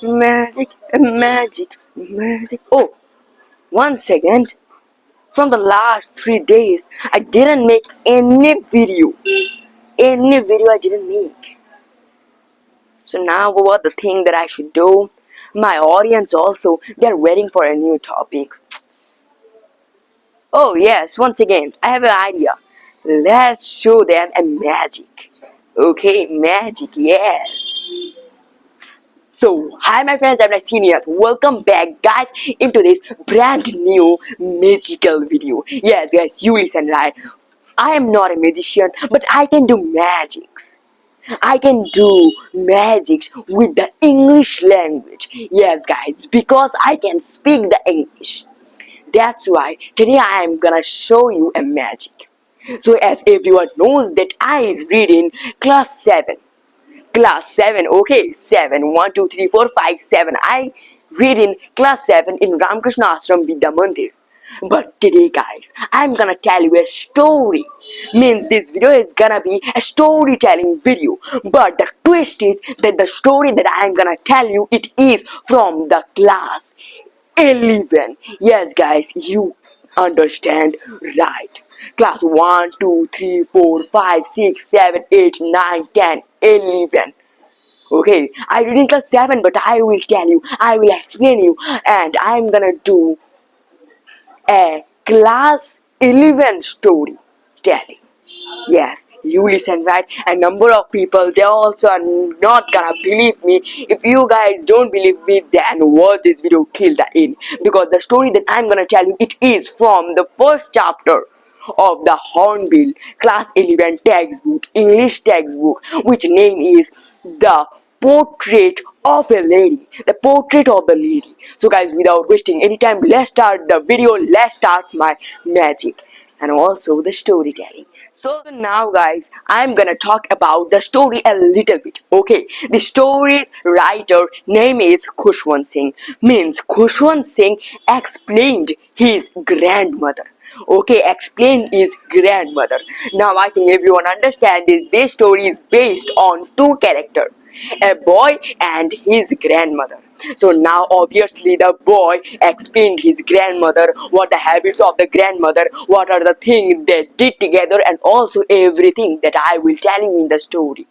Magic, magic, magic. Oh, 1 second. From the last 3 days, I didn't make any video. Any video I didn't make. So now what the thing that I should do? My audience also, they're waiting for a new topic. Oh yes, once again, I have an idea. Let's show them a magic. Okay, magic, yes. So, hi my friends, I'm my seniors. Welcome back guys into this brand new magical video. Yes guys, you listen right. I am not a magician, but I can do magics. I can do magics with the English language. Yes guys, because I can speak the English. That's why today I am gonna show you a magic. So as everyone knows that I read in class 7. Class 7, okay, 7, 1, 2, 3, 4, 5, 7. I read in class 7 in Ramakrishna Ashram Vidya Mandir. But today guys, I'm gonna tell you a story. Means this video is gonna be a storytelling video. But the twist is that the story that I'm gonna tell you, it is from the class 11. Yes guys, you understand right. Class 1, 2, 3, 4, 5, 6, 7, 8, 9, 10, 11. Okay, I read in class 7, but I will tell you, I will explain you, and I'm gonna do a class 11 story telling. Yes, you listen right. A number of people, they also are not gonna believe me. If you guys don't believe me, then watch this video till the end. Because the story that I'm gonna tell you, it is from the first chapter of the Hornbill class 11 textbook, English textbook, which name is The Portrait of a Lady. The Portrait of the Lady. So guys, without wasting any time, let's start the video. Let's start my magic and also the storytelling. So now guys, I'm gonna talk about the story a little bit. Okay, the story's writer name is Khushwant Singh. Means Khushwant Singh explained his grandmother. Okay, explained his grandmother. Now I think everyone understands this story is based on two characters, a boy and his grandmother. So now obviously the boy explained his grandmother, what the habits of the grandmother, what are the things they did together, and also everything that I will tell you in the story.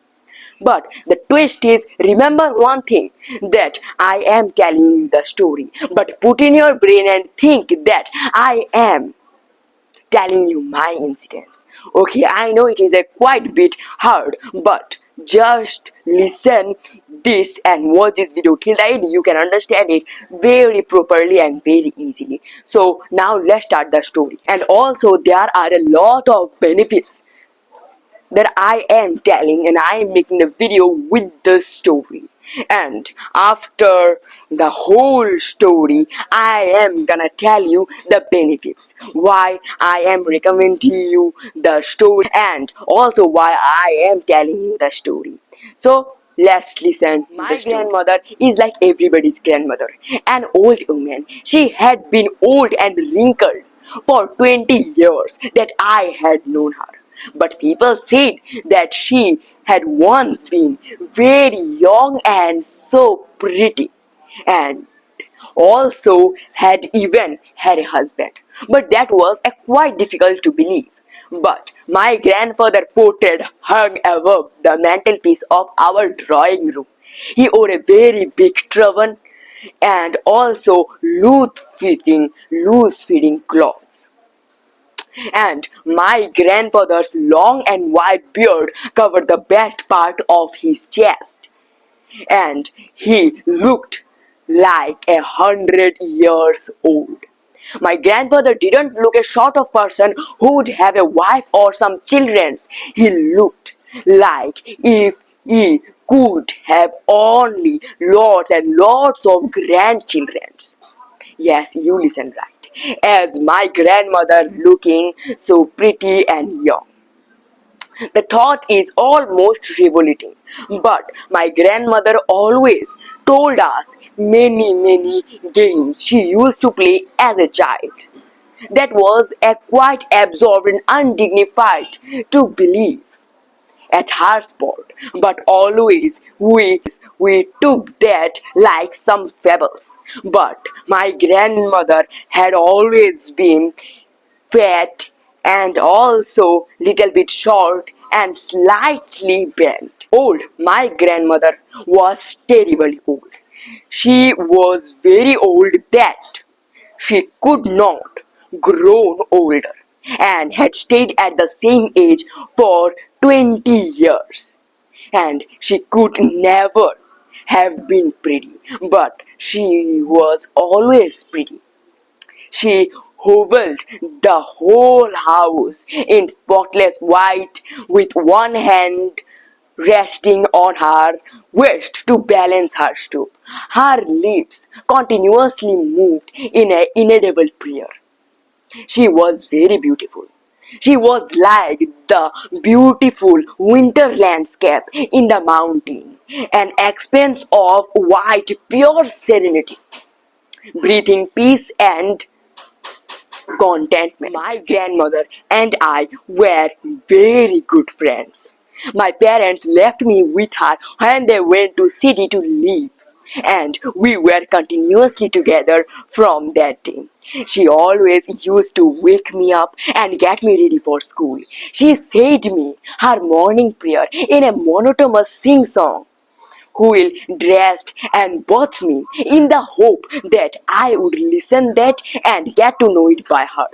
But the twist is, remember one thing, that I am telling you the story, but put in your brain and think that I am telling you my incidents. Okay, I know it is a quite bit hard, but just listen this and watch this video till the end. You can understand it very properly and very easily. So now let's start the story. And also there are a lot of benefits that I am telling, and I am making the video with the story. And after the whole story, I am gonna tell you the benefits, why I am recommending you the story, and also why I am telling you the story. So let's listen. My grandmother is like everybody's grandmother, an old woman. She had been old and wrinkled for 20 years that I had known her. But people said that she had once been very young and so pretty, and also had even had a husband. But that was quite difficult to believe. But my grandfather portrait hung above the mantelpiece of our drawing room. He wore a very big turban and also loose-fitting clothes. And my grandfather's long and white beard covered the best part of his chest, and he looked like 100 years old. My grandfather didn't look a sort of person who would have a wife or some children. He looked like if he could have only lots and lots of grandchildren. Yes, you listen right. As my grandmother looking so pretty and young. The thought is almost revolting, but my grandmother always told us many games she used to play as a child. That was a quite absorbed and undignified to believe. at her sport, but always we took that like some fables. But my grandmother had always been fat and also little bit short and slightly bent. Old. My grandmother was terribly old. She was very old that she could not grow older and had stayed at the same age for 20 years. And she could never have been pretty, but she was always pretty. She hovered the whole house in spotless white with one hand resting on her waist to balance her stoop. Her lips continuously moved in an inaudible prayer. She was very beautiful. She was like the beautiful winter landscape in the mountain, an expanse of white pure serenity, breathing peace and contentment. My grandmother and I were very good friends. My parents left me with her when they went to city to live, and we were continuously together from that day. She always used to wake me up and get me ready for school. She said me her morning prayer in a monotonous sing-song, who will dressed and bathed me in the hope that I would listen that and get to know it by heart.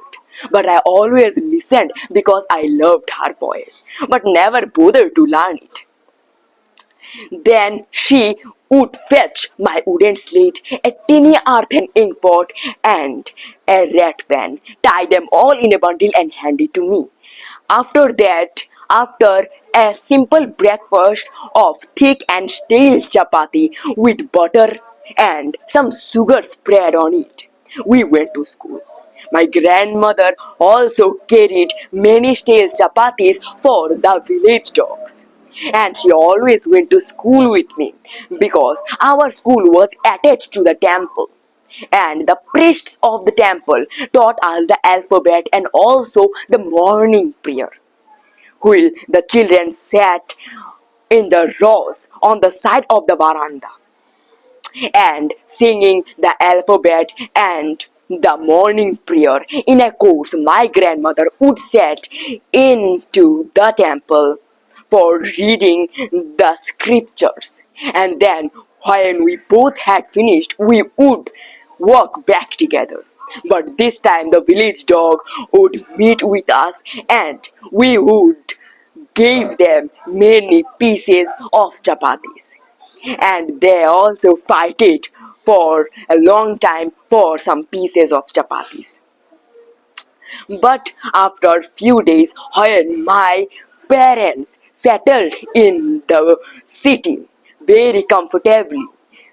But I always listened because I loved her voice, but never bothered to learn it. Then she would fetch my wooden slate, a tiny earthen ink pot, and a red pen, tie them all in a bundle and hand it to me. After that, after a simple breakfast of thick and stale chapati with butter and some sugar spread on it, we went to school. My grandmother also carried many stale chapatis for the village dogs. And she always went to school with me because our school was attached to the temple. And the priests of the temple taught us the alphabet and also the morning prayer. While the children sat in the rows on the side of the veranda and singing the alphabet and the morning prayer in a course, my grandmother would set into the temple for reading the scriptures, and then when we both had finished we would walk back together. But this time the village dog would meet with us and we would give them many pieces of chapatis, and they also fight it for a long time for some pieces of chapatis. But after few days, when my parents settled in the city very comfortably,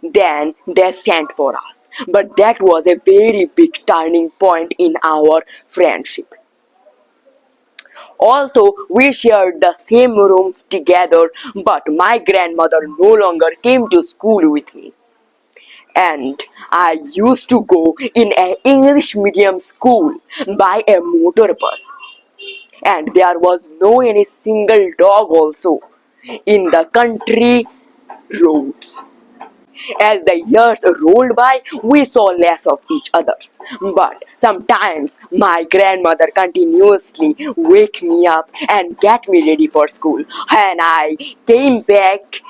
then they sent for us. But that was a very big turning point in our friendship. Although we shared the same room together, but my grandmother no longer came to school with me. And I used to go in an English medium school by a motor bus. And there was no any single dog also in the country roads. As the years rolled by, we saw less of each others. But sometimes my grandmother continuously wake me up and get me ready for school. When I came back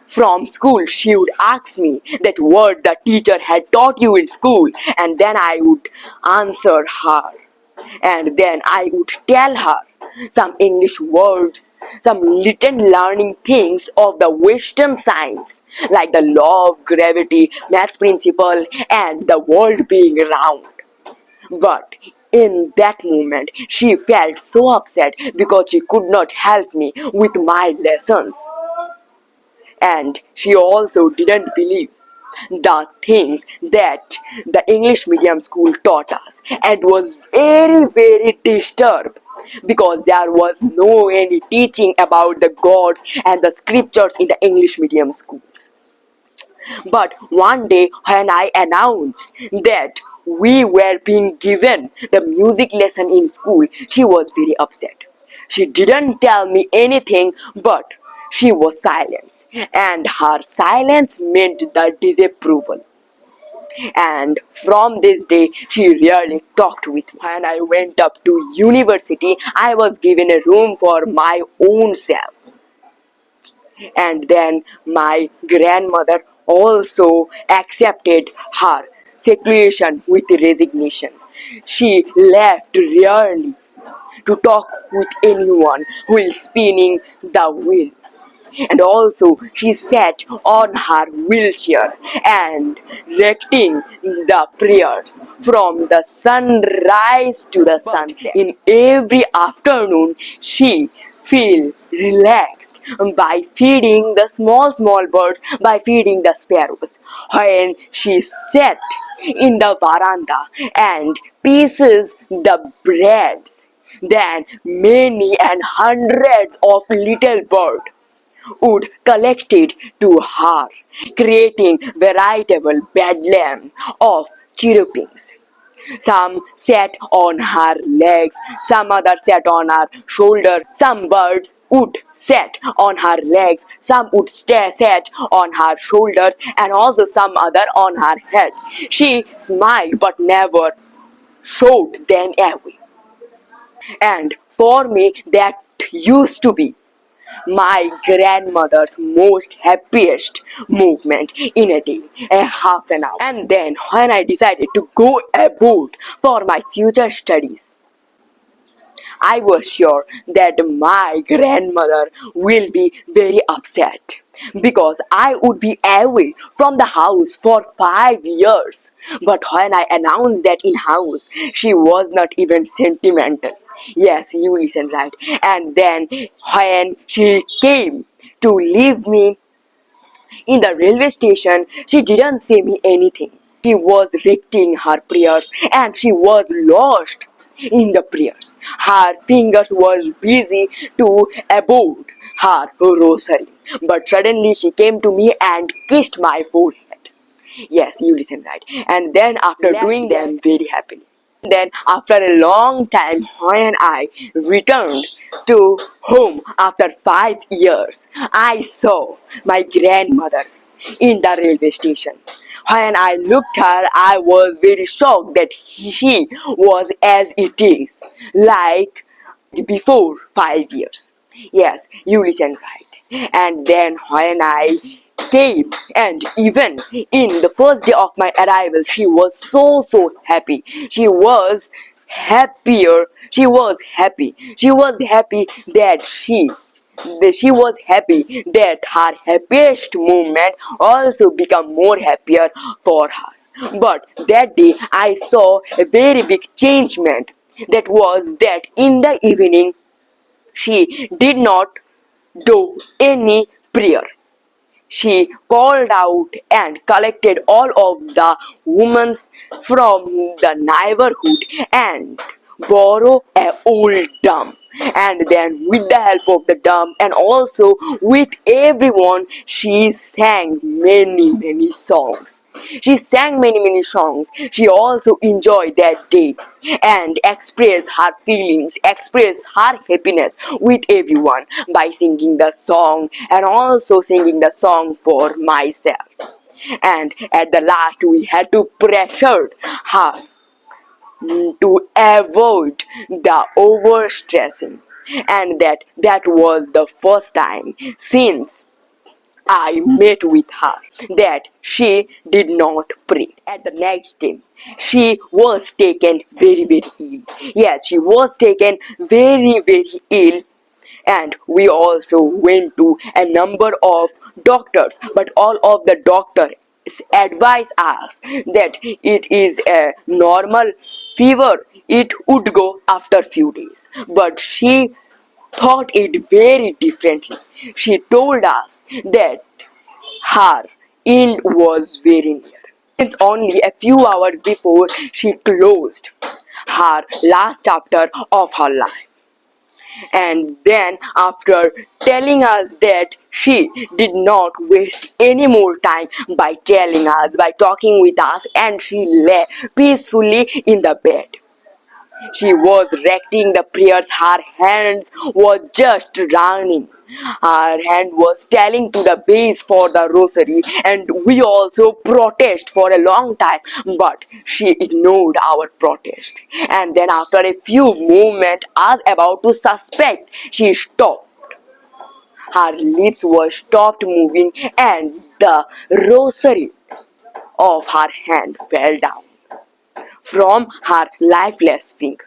from school, she would ask me that what the teacher had taught you in school, and then I would answer her. And then I would tell her some English words, some little learning things of the Western science, like the law of gravity, math principle, and the world being round. But in that moment, she felt so upset because she could not help me with my lessons. And she also didn't believe the things that the English medium school taught us, and was very disturbed because there was no any teaching about the God and the scriptures in the English medium schools. But one day when I announced that we were being given the music lesson in school, she was very upset. She didn't tell me anything, but she was silent, and her silence meant the disapproval. And from this day she rarely talked with me. When I went up to university, I was given a room for my own self. And then my grandmother also accepted her situation with resignation. She left rarely to talk with anyone while spinning the wheel. And also she sat on her wheelchair and directing the prayers from the sunrise to the sunset. In every afternoon she feel relaxed by feeding the small birds, by feeding the sparrows. When she sat in the veranda and pieces the breads, then many and hundreds of little birds would collect it to her, creating veritable bedlam of chirrupings. Some sat on her legs, some others sat on her shoulder. Some birds would sit on her legs, some would sat on her shoulders, and also some other on her head. She smiled but never showed them away. And for me, that used to be my grandmother's most happiest movement in a day, a half an hour. And then when I decided to go abroad for my future studies, I was sure that my grandmother will be very upset because I would be away from the house for 5 years. But when I announced that in house, she was not even sentimental. Yes, you listen right. And then when she came to leave me in the railway station, she didn't say me anything. She was reading her prayers and she was lost in the prayers. Her fingers was busy to about her rosary. But suddenly she came to me and kissed my forehead. Yes, you listen right. And then after doing them very happily. Then after a long time, when I returned to home after 5 years, I saw my grandmother in the railway station. When I looked her, I was very shocked that she was as it is, like before 5 years. Yes, you listen right. And then when I came, and even in the first day of my arrival, she was so happy. She was happier. She was happy. She was happy that she was happy that her happiest moment also become more happier for her. But that day I saw a very big changement. That was that in the evening she did not do any prayer. She called out and collected all of the women from the neighborhood and borrowed an old drum. And then with the help of the drum and also with everyone, she sang many songs. She sang many songs. She also enjoyed that day and expressed her feelings, expressed her happiness with everyone by singing the song and also singing the song for myself. And at the last, we had to pressure her to avoid the overstressing. And that was the first time since I met with her that she did not pray. At the next day, she was taken very ill. Yes, she was taken very ill, and we also went to a number of doctors, but all of the doctors advise us that it is a normal fever. It would go after few days, but she thought it very differently. She told us that her end was very near. Since only a few hours before she closed her last chapter of her life. And then after telling us that she did not waste any more time by telling us, by talking with us, and she lay peacefully in the bed. she was reciting the prayers. Her hands were just running. Her hand was telling to the base for the rosary, and we also protest for a long time, but she ignored our protest. And then after a few moments, as about to suspect, she stopped. Her lips were stopped moving, and the rosary of her hand fell down from her lifeless finger.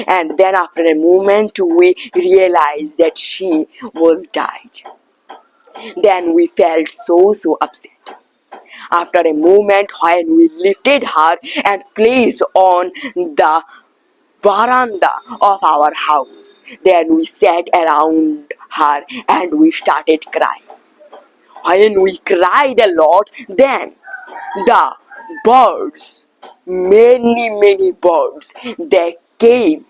And then after a moment we realized that she was died. Then we felt so upset. After a moment when we lifted her and placed on the veranda of our house, then we sat around her and we started crying. When we cried a lot, then the birds, many birds, they came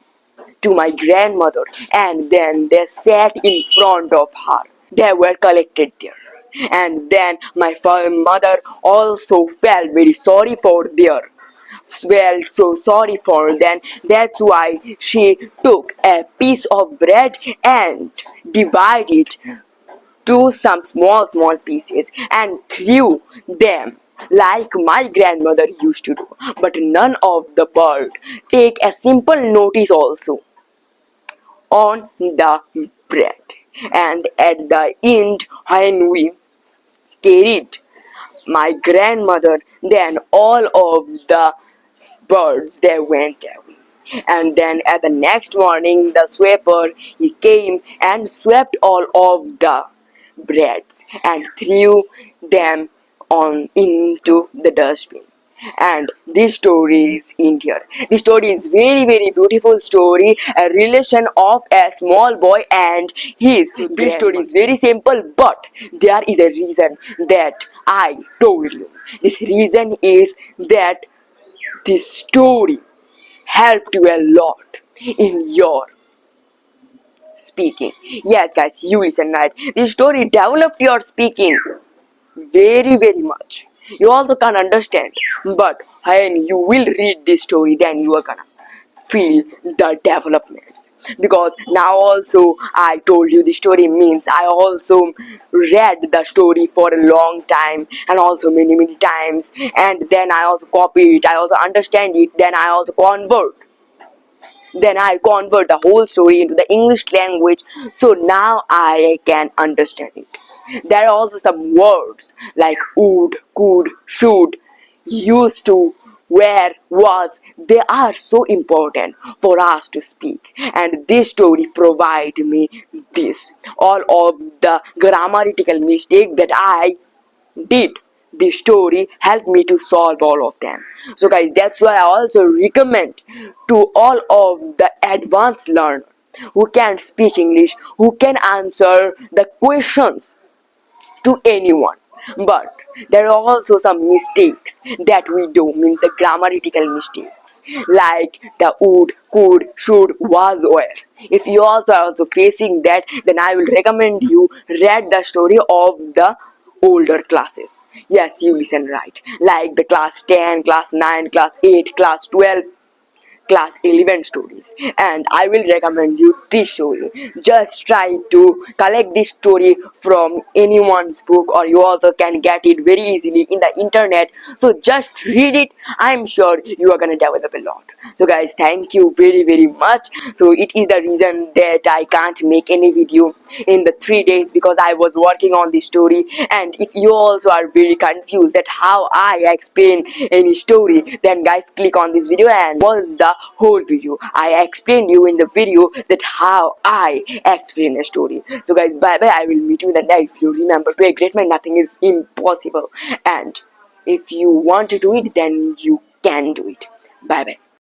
to my grandmother, and then they sat in front of her. They were collected there. And then my mother also felt very sorry for their felt so sorry for them. That's why she took a piece of bread and divided to some small pieces and threw them like my grandmother used to do. But none of the bird take a simple notice also on the bread. And at the end, when we carried my grandmother, then all of the birds they went away. And then at the next morning, the sweeper he came and swept all of the breads and threw them on into the dustbin. And this story is in here. This story is very beautiful story, a relation of a small boy and his. This story is very simple, but there is a reason that I told you. This reason is that this story helped you a lot in your speaking. Yes, guys, you listen right. This story developed your speaking very much. You also can't understand, but when you will read this story, then you are gonna feel the developments. Because now also I told you the story means I also read the story for a long time and also many times, and then I also copy it, I also understand it, then I also convert. Then I convert the whole story into the English language, so now I can understand it. There are also some words like would, could, should, used to, where, was. They are so important for us to speak, and this story provide me this. All of the grammatical mistake that I did, the story helped me to solve all of them. So guys, that's why I also recommend to all of the advanced learner who can speak English, who can answer the questions to anyone. But there are also some mistakes that we do, means the grammatical mistakes like the would, could, should, was, were. If you also are also facing that, then I will recommend you read the story of the older classes. Yes, you listen right, like the class 10, class 9, class 8, class 12, class 11 stories, and I will recommend you this story. Just try to collect this story from anyone's book, or you also can get it very easily in the internet. So just read it. I'm sure you are gonna develop a lot. So guys, thank you very much. So it is the reason that I can't make any video in the 3 days, because I was working on this story. And if you also are very confused at how I explain any story, then guys, click on this video and watch the whole video. I explained you in the video that how I explain a story. So guys, bye bye. I will meet you in the next video. Remember, to a great man nothing is impossible, and if you want to do it, then you can do it. Bye bye.